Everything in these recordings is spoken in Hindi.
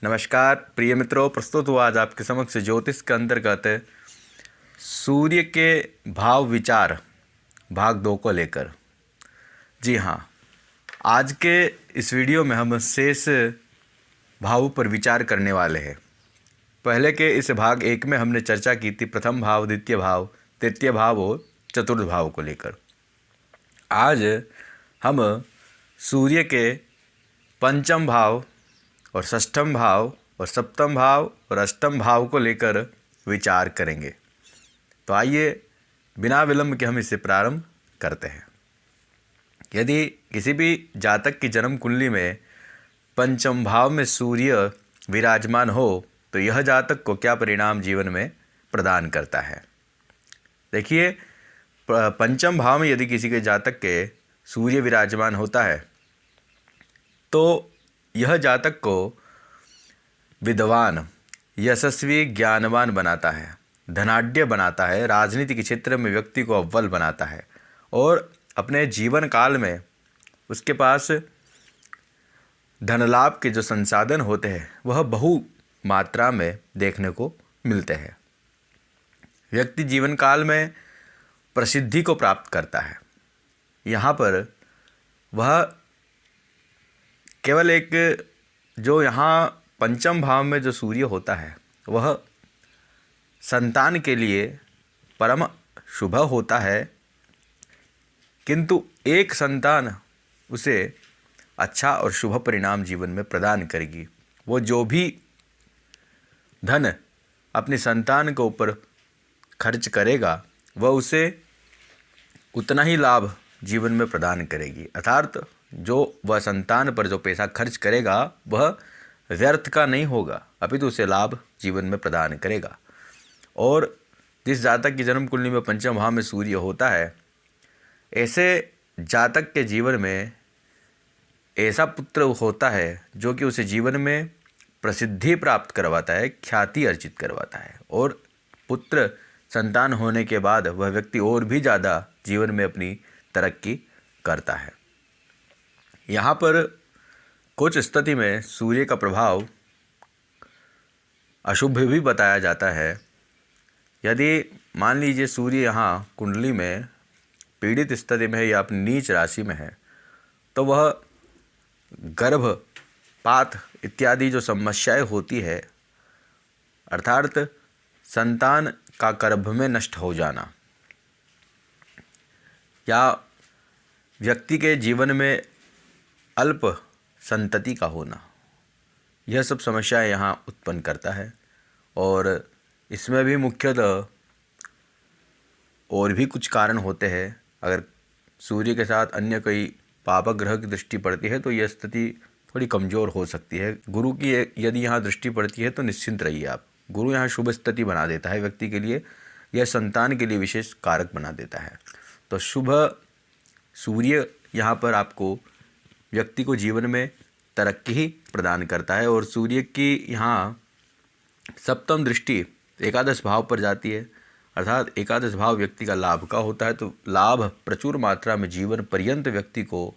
नमस्कार प्रिय मित्रों, प्रस्तुत हुआ आज आपके समक्ष ज्योतिष के अंतर्गत सूर्य के भाव विचार भाग 2 को लेकर। जी हाँ, आज के इस वीडियो में हम शेष भावों पर विचार करने वाले हैं। पहले के इस भाग 1 में हमने चर्चा की थी प्रथम भाव, द्वितीय भाव, तृतीय भाव और चतुर्थ भाव को लेकर। आज हम सूर्य के पंचम भाव और षष्ठम भाव और सप्तम भाव और अष्टम भाव को लेकर विचार करेंगे। तो आइए बिना विलंब के हम इसे प्रारंभ करते हैं। यदि किसी भी जातक की जन्म कुंडली में पंचम भाव में सूर्य विराजमान हो तो यह जातक को क्या परिणाम जीवन में प्रदान करता है। देखिए, पंचम भाव में यदि किसी के जातक के सूर्य विराजमान होता है तो यह जातक को विद्वान, यशस्वी, ज्ञानवान बनाता है, धनाढ्य बनाता है, राजनीति के क्षेत्र में व्यक्ति को अव्वल बनाता है और अपने जीवन काल में उसके पास धन लाभ के जो संसाधन होते हैं वह बहु मात्रा में देखने को मिलते हैं। व्यक्ति जीवन काल में प्रसिद्धि को प्राप्त करता है। यहाँ पर वह केवल एक जो यहाँ पंचम भाव में जो सूर्य होता है वह संतान के लिए परम शुभ होता है, किंतु एक संतान उसे अच्छा और शुभ परिणाम जीवन में प्रदान करेगी। वो जो भी धन अपनी संतान के ऊपर खर्च करेगा वह उसे उतना ही लाभ जीवन में प्रदान करेगी। अर्थात जो वह संतान पर जो पैसा खर्च करेगा वह व्यर्थ का नहीं होगा, अपितु उसे लाभ जीवन में प्रदान करेगा। और जिस जातक की जन्म कुंडली में पंचम भाव में सूर्य होता है, ऐसे जातक के जीवन में ऐसा पुत्र होता है जो कि उसे जीवन में प्रसिद्धि प्राप्त करवाता है, ख्याति अर्जित करवाता है। और पुत्र संतान होने के बाद वह व्यक्ति और भी ज़्यादा जीवन में अपनी तरक्की करता है। यहाँ पर कुछ स्थिति में सूर्य का प्रभाव अशुभ भी बताया जाता है। यदि मान लीजिए सूर्य यहाँ कुंडली में पीड़ित स्थिति में है या अपनी नीच राशि में है तो वह गर्भपात इत्यादि जो समस्याएं होती है, अर्थात संतान का गर्भ में नष्ट हो जाना या व्यक्ति के जीवन में अल्प संतति का होना, यह सब समस्याएं यहाँ उत्पन्न करता है। और इसमें भी मुख्यतः और भी कुछ कारण होते हैं। अगर सूर्य के साथ अन्य कोई पापक ग्रह की दृष्टि पड़ती है तो यह स्थिति थोड़ी कमज़ोर हो सकती है। गुरु की यदि यहाँ दृष्टि पड़ती है तो निश्चिंत रहिए आप। गुरु यहाँ शुभ स्थिति बना देता है व्यक्ति के लिए, यह संतान के लिए विशेष कारक बना देता है। तो शुभ सूर्य यहाँ पर आपको व्यक्ति को जीवन में तरक्की ही प्रदान करता है। और सूर्य की यहाँ सप्तम दृष्टि एकादश भाव पर जाती है, अर्थात एकादश भाव व्यक्ति का लाभ का होता है, तो लाभ प्रचुर मात्रा में जीवन पर्यंत व्यक्ति को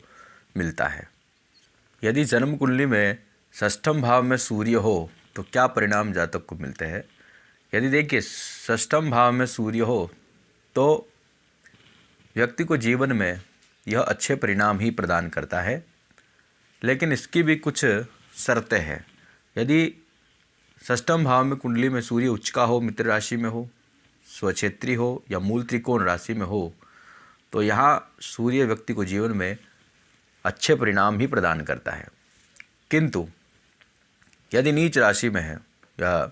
मिलता है। यदि जन्म कुंडली में षष्ठम भाव में सूर्य हो तो क्या परिणाम जातक को मिलते हैं। यदि देखिए षष्ठम भाव में सूर्य हो तो व्यक्ति को जीवन में यह अच्छे परिणाम ही प्रदान करता है, लेकिन इसकी भी कुछ शर्तें हैं। यदि षष्ठम भाव में कुंडली में सूर्य उच्च का हो, मित्र राशि में हो, स्वक्षेत्री हो या मूल त्रिकोण राशि में हो तो यहाँ सूर्य व्यक्ति को जीवन में अच्छे परिणाम ही प्रदान करता है। किंतु यदि नीच राशि में है या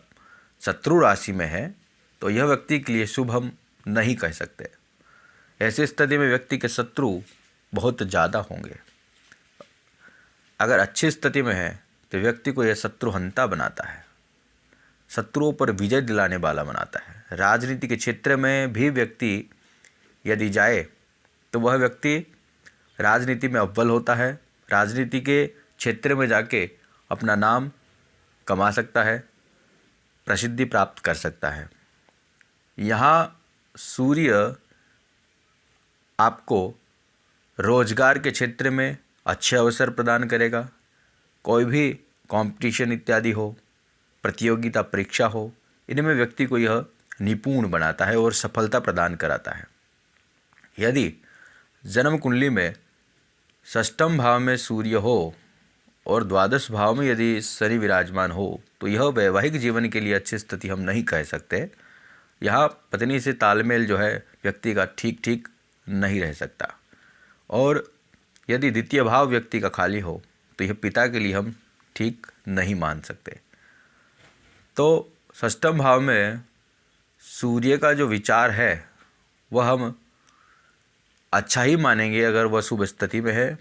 शत्रु राशि में है तो यह व्यक्ति के लिए शुभ हम नहीं कह सकते। ऐसी स्थिति में व्यक्ति के शत्रु बहुत ज़्यादा होंगे। अगर अच्छी स्थिति में है तो व्यक्ति को यह शत्रुहंता बनाता है, शत्रुओं पर विजय दिलाने वाला बनाता है। राजनीति के क्षेत्र में भी व्यक्ति यदि जाए तो वह व्यक्ति राजनीति में अव्वल होता है, राजनीति के क्षेत्र में जाके अपना नाम कमा सकता है, प्रसिद्धि प्राप्त कर सकता है। यहाँ सूर्य आपको रोजगार के क्षेत्र में अच्छे अवसर प्रदान करेगा। कोई भी कंपटीशन इत्यादि हो, प्रतियोगिता परीक्षा हो, इनमें व्यक्ति को यह निपुण बनाता है और सफलता प्रदान कराता है। यदि जन्म कुंडली में षष्ठम भाव में सूर्य हो और द्वादश भाव में यदि शनि विराजमान हो तो यह वैवाहिक जीवन के लिए अच्छी स्थिति हम नहीं कह सकते। यहाँ पत्नी से तालमेल जो है व्यक्ति का ठीक नहीं रह सकता। और यदि द्वितीय भाव व्यक्ति का खाली हो तो यह पिता के लिए हम ठीक नहीं मान सकते। तो षष्ठम भाव में सूर्य का जो विचार है वह हम अच्छा ही मानेंगे अगर वह शुभ स्थिति में है।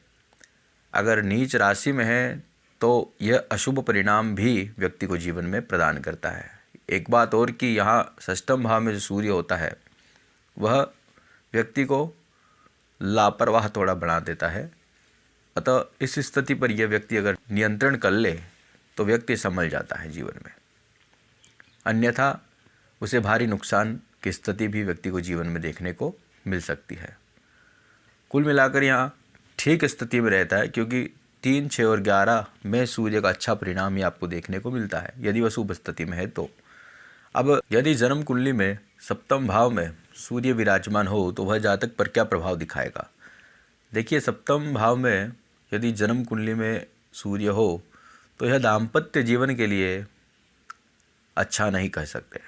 अगर नीच राशि में है तो यह अशुभ परिणाम भी व्यक्ति को जीवन में प्रदान करता है। एक बात और कि यहाँ षष्ठम भाव में जो सूर्य होता है वह व्यक्ति को लापरवाह थोड़ा बना देता है। अतः इस स्थिति पर यह व्यक्ति अगर नियंत्रण कर ले तो व्यक्ति संभल जाता है जीवन में, अन्यथा उसे भारी नुकसान की स्थिति भी व्यक्ति को जीवन में देखने को मिल सकती है। कुल मिलाकर यहाँ ठीक स्थिति में रहता है, क्योंकि 3, 6 और 11 में सूर्य का अच्छा परिणाम ही आपको देखने को मिलता है यदि वह शुभ स्थिति में है तो। अब यदि जन्म कुंडली में सप्तम भाव में सूर्य विराजमान हो तो वह जातक पर क्या प्रभाव दिखाएगा। देखिए, सप्तम भाव में यदि जन्म कुंडली में सूर्य हो तो यह दाम्पत्य जीवन के लिए अच्छा नहीं कह सकते।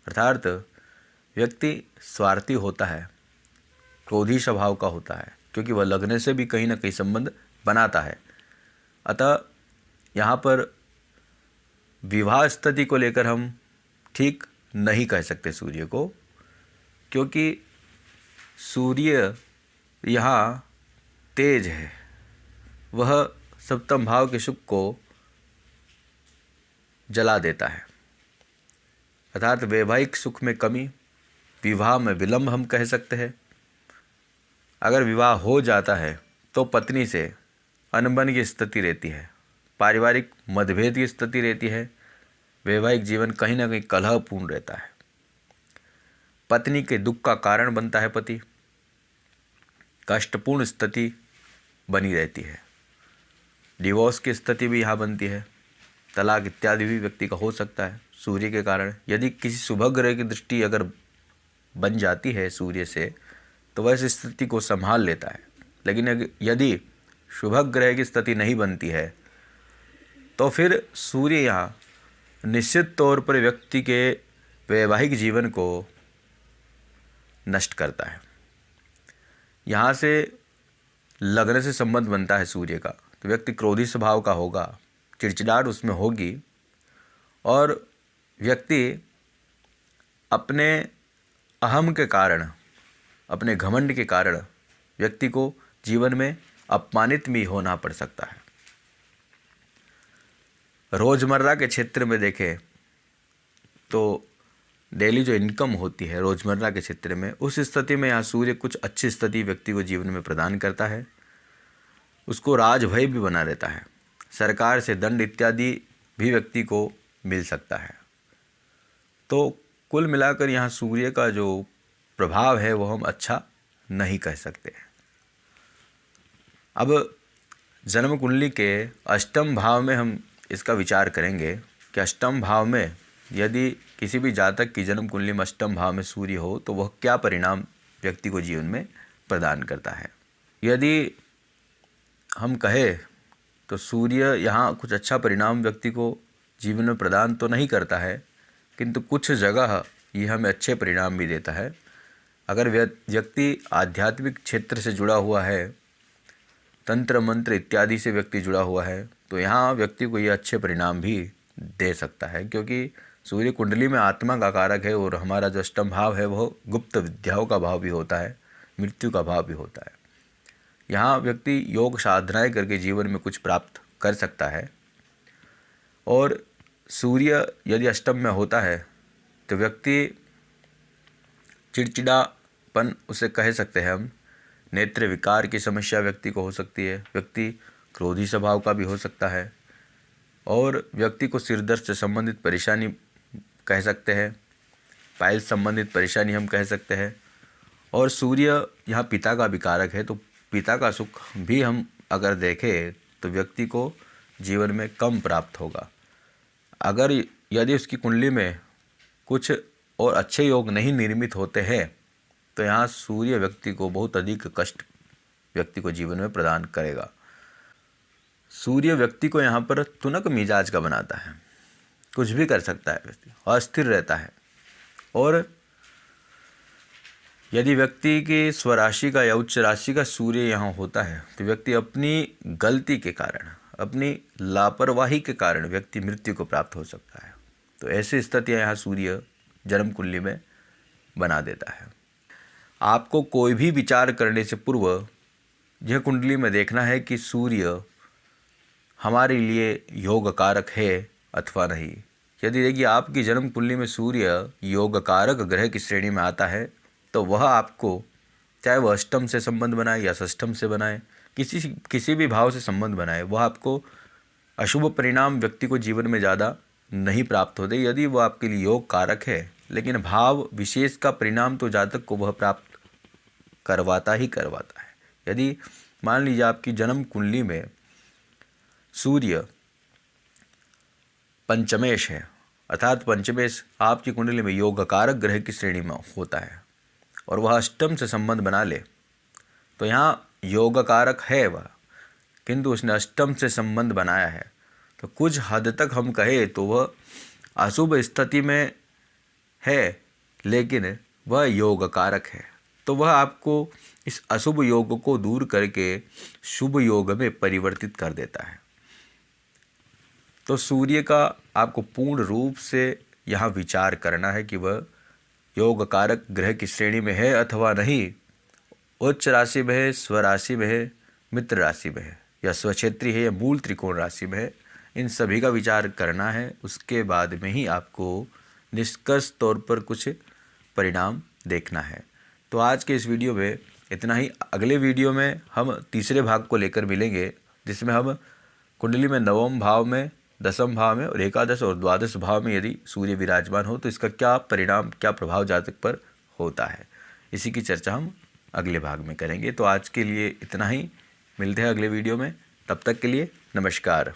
अर्थात व्यक्ति स्वार्थी होता है, क्रोधी स्वभाव का होता है, क्योंकि वह लगने से भी कहीं ना कहीं संबंध बनाता है। अतः यहाँ पर विवाह स्थिति को लेकर हम ठीक नहीं कह सकते सूर्य को, क्योंकि सूर्य यहाँ तेज है, वह सप्तम भाव के सुख को जला देता है। अर्थात वैवाहिक सुख में कमी, विवाह में विलंब हम कह सकते हैं। अगर विवाह हो जाता है तो पत्नी से अनबन की स्थिति रहती है, पारिवारिक मतभेद की स्थिति रहती है, वैवाहिक जीवन कहीं ना कहीं कलहपूर्ण रहता है, पत्नी के दुख का कारण बनता है पति, कष्टपूर्ण स्थिति बनी रहती है, डिवोर्स की स्थिति भी यहाँ बनती है, तलाक इत्यादि भी व्यक्ति का हो सकता है सूर्य के कारण। यदि किसी शुभ ग्रह की दृष्टि अगर बन जाती है सूर्य से तो वह इस स्थिति को संभाल लेता है, लेकिन यदि शुभ ग्रह की स्थिति नहीं बनती है तो फिर सूर्य यहाँ निश्चित तौर पर व्यक्ति के वैवाहिक जीवन को नष्ट करता है। यहाँ से लगने से संबंध बनता है सूर्य का, तो व्यक्ति क्रोधी स्वभाव का होगा, चिड़चिड़ाहट उसमें होगी और व्यक्ति अपने अहम के कारण, अपने घमंड के कारण व्यक्ति को जीवन में अपमानित भी होना पड़ सकता है। रोज़मर्रा के क्षेत्र में देखें तो डेली जो इनकम होती है रोज़मर्रा के क्षेत्र में, उस स्थिति में यहाँ सूर्य कुछ अच्छी स्थिति व्यक्ति को जीवन में प्रदान करता है, उसको राजभय भी बना रहता है, सरकार से दंड इत्यादि भी व्यक्ति को मिल सकता है। तो कुल मिलाकर यहाँ सूर्य का जो प्रभाव है वो हम अच्छा नहीं कह सकते। अब जन्म कुंडली के अष्टम भाव में हम इसका विचार करेंगे कि अष्टम भाव में यदि किसी भी जातक की जन्म कुंडली में अष्टम भाव में सूर्य हो तो वह क्या परिणाम व्यक्ति को जीवन में प्रदान करता है। यदि हम कहें तो सूर्य यहाँ कुछ अच्छा परिणाम व्यक्ति को जीवन में प्रदान तो नहीं करता है, किंतु कुछ जगह ये हमें अच्छे परिणाम भी देता है। अगर व्यक्ति आध्यात्मिक क्षेत्र से जुड़ा हुआ है, तंत्र मंत्र इत्यादि से व्यक्ति जुड़ा हुआ है, तो यहाँ व्यक्ति को ये अच्छे परिणाम भी दे सकता है, क्योंकि सूर्य कुंडली में आत्मा का कारक है और हमारा जो अष्टम भाव है वह गुप्त विद्याओं का भाव भी होता है, मृत्यु का भाव भी होता है। यहाँ व्यक्ति योग साधनाएं करके जीवन में कुछ प्राप्त कर सकता है। और सूर्य यदि अष्टम में होता है तो व्यक्ति चिड़चिड़ापन उसे कह सकते हैं हम, नेत्र विकार की समस्या व्यक्ति को हो सकती है, व्यक्ति क्रोधी स्वभाव का भी हो सकता है और व्यक्ति को सिर दर्द से संबंधित परेशानी कह सकते हैं, पाइल संबंधित परेशानी हम कह सकते हैं। और सूर्य यहाँ पिता का भी कारक है, तो पिता का सुख भी हम अगर देखें तो व्यक्ति को जीवन में कम प्राप्त होगा। अगर यदि उसकी कुंडली में कुछ और अच्छे योग नहीं निर्मित होते हैं तो यहाँ सूर्य व्यक्ति को बहुत अधिक कष्ट व्यक्ति को जीवन में प्रदान करेगा। सूर्य व्यक्ति को यहाँ पर तुनक मिजाज का बनाता है, कुछ भी कर सकता है, व्यक्ति अस्थिर रहता है। और यदि व्यक्ति की स्वराशि का या उच्च राशि का सूर्य यहाँ होता है तो व्यक्ति अपनी गलती के कारण, अपनी लापरवाही के कारण व्यक्ति मृत्यु को प्राप्त हो सकता है। तो ऐसी स्थितियाँ यहाँ सूर्य जन्म कुंडली में बना देता है। आपको कोई भी विचार करने से पूर्व यह कुंडली में देखना है कि सूर्य हमारे लिए योग कारक है अथवा नहीं। यदि देखिए आपकी जन्म कुंडली में सूर्य योग कारक ग्रह की श्रेणी में आता है तो वह आपको, चाहे वह अष्टम से संबंध बनाए या षष्ठम से बनाए, किसी भी भाव से संबंध बनाए, वह आपको अशुभ परिणाम व्यक्ति को जीवन में ज़्यादा नहीं प्राप्त होते यदि वह आपके लिए योग कारक है। लेकिन भाव विशेष का परिणाम तो जातक को वह प्राप्त करवाता ही करवाता है। यदि मान लीजिए आपकी जन्म कुंडली में सूर्य पंचमेश है, अर्थात पंचमेश आपकी कुंडली में योग कारक ग्रह की श्रेणी में होता है और वह अष्टम से संबंध बना ले तो यहाँ योग कारक है वह, किंतु उसने अष्टम से संबंध बनाया है तो कुछ हद तक हम कहें तो वह अशुभ स्थिति में है, लेकिन वह योग कारक है। तो वह आपको इस अशुभ योग को दूर करके शुभ योग में परिवर्तित कर देता है। तो सूर्य का आपको पूर्ण रूप से यहाँ विचार करना है कि वह योग कारक ग्रह की श्रेणी में है अथवा नहीं, उच्च राशि में है, स्वराशि में है, मित्र राशि में है, या स्वक्षेत्री है या मूल त्रिकोण राशि में है। इन सभी का विचार करना है, उसके बाद में ही आपको निष्कर्ष तौर पर कुछ परिणाम देखना है। तो आज के इस वीडियो में इतना ही। अगले वीडियो में हम तीसरे भाग को लेकर मिलेंगे जिसमें हम कुंडली में नवम भाव में, दसम भाव में और एकादश और द्वादश भाव में यदि सूर्य विराजमान हो तो इसका क्या परिणाम, क्या प्रभाव जातक पर होता है, इसी की चर्चा हम अगले भाग में करेंगे। तो आज के लिए इतना ही, मिलते हैं अगले वीडियो में, तब तक के लिए नमस्कार।